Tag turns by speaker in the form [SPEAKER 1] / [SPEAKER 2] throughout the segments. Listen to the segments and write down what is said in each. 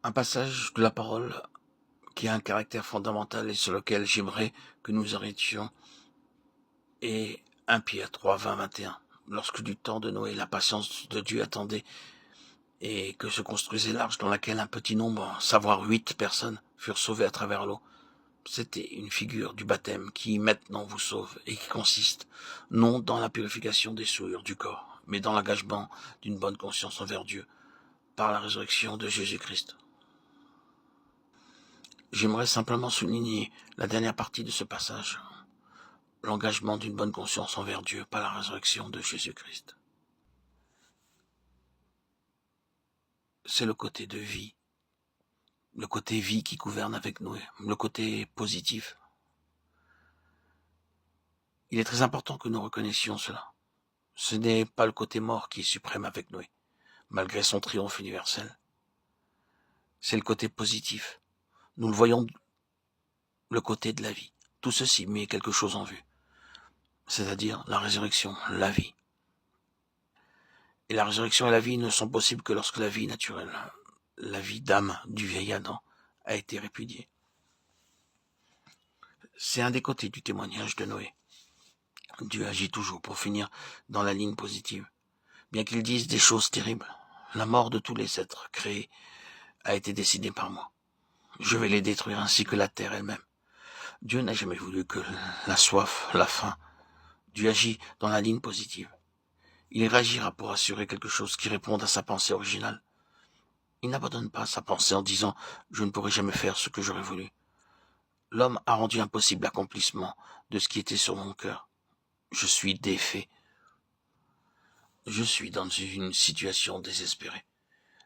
[SPEAKER 1] Un passage de la parole qui a un caractère fondamental et sur lequel j'aimerais que nous arrêtions est 1 Pierre 3, 20, 21. Lorsque du temps de Noé, la patience de Dieu attendait et que se construisait l'arche dans laquelle un petit nombre, savoir 8 personnes, furent sauvées à travers l'eau. C'était une figure du baptême qui maintenant vous sauve et qui consiste non dans la purification des souillures du corps, mais dans l'engagement d'une bonne conscience envers Dieu par la résurrection de Jésus-Christ. J'aimerais simplement souligner la dernière partie de ce passage, l'engagement d'une bonne conscience envers Dieu par la résurrection de Jésus-Christ. C'est le côté de vie, le côté vie qui gouverne avec nous, le côté positif. Il est très important que nous reconnaissions cela. Ce n'est pas le côté mort qui est suprême avec Noé, malgré son triomphe universel. C'est le côté positif. Nous le voyons, le côté de la vie. Tout ceci met quelque chose en vue, c'est-à-dire la résurrection, la vie. Et la résurrection et la vie ne sont possibles que lorsque la vie naturelle, la vie d'âme du vieil Adam, a été répudiée. C'est un des côtés du témoignage de Noé. Dieu agit toujours pour finir dans la ligne positive. Bien qu'il dise des choses terribles, la mort de tous les êtres créés a été décidée par moi. Je vais les détruire ainsi que la terre elle-même. Dieu n'a jamais voulu que la soif, la faim. Dieu agit dans la ligne positive. Il réagira pour assurer quelque chose qui réponde à sa pensée originale. Il n'abandonne pas sa pensée en disant « Je ne pourrai jamais faire ce que j'aurais voulu ». L'homme a rendu impossible l'accomplissement de ce qui était sur mon cœur. Je suis défait. Je suis dans une situation désespérée.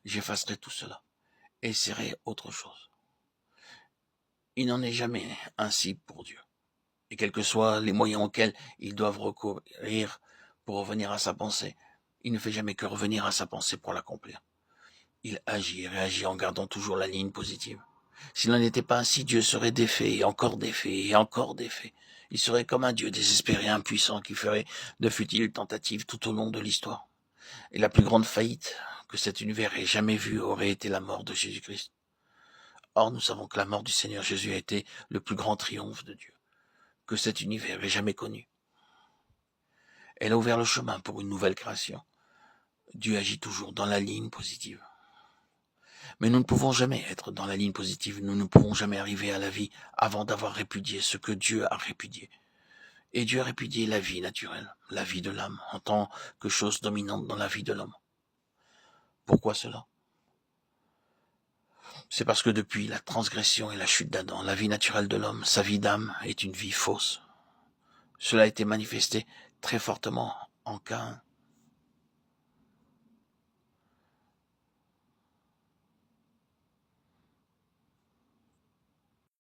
[SPEAKER 1] J'effacerai tout cela et essaierai autre chose. Il n'en est jamais ainsi pour Dieu. Et quels que soient les moyens auxquels ils doivent recourir pour revenir à sa pensée, il ne fait jamais que revenir à sa pensée pour l'accomplir. Il agit et réagit en gardant toujours la ligne positive. S'il n'en était pas ainsi, Dieu serait défait et encore défait et encore défait. Il serait comme un Dieu désespéré, impuissant, qui ferait de futiles tentatives tout au long de l'histoire. Et la plus grande faillite que cet univers ait jamais vue aurait été la mort de Jésus-Christ. Or, nous savons que la mort du Seigneur Jésus a été le plus grand triomphe de Dieu que cet univers ait jamais connu. Elle a ouvert le chemin pour une nouvelle création. Dieu agit toujours dans la ligne positive. Mais nous ne pouvons jamais être dans la ligne positive, nous ne pouvons jamais arriver à la vie avant d'avoir répudié ce que Dieu a répudié. Et Dieu a répudié la vie naturelle, la vie de l'âme, en tant que chose dominante dans la vie de l'homme. Pourquoi cela ? C'est parce que depuis la transgression et la chute d'Adam, la vie naturelle de l'homme, sa vie d'âme, est une vie fausse. Cela a été manifesté très fortement en Caïn.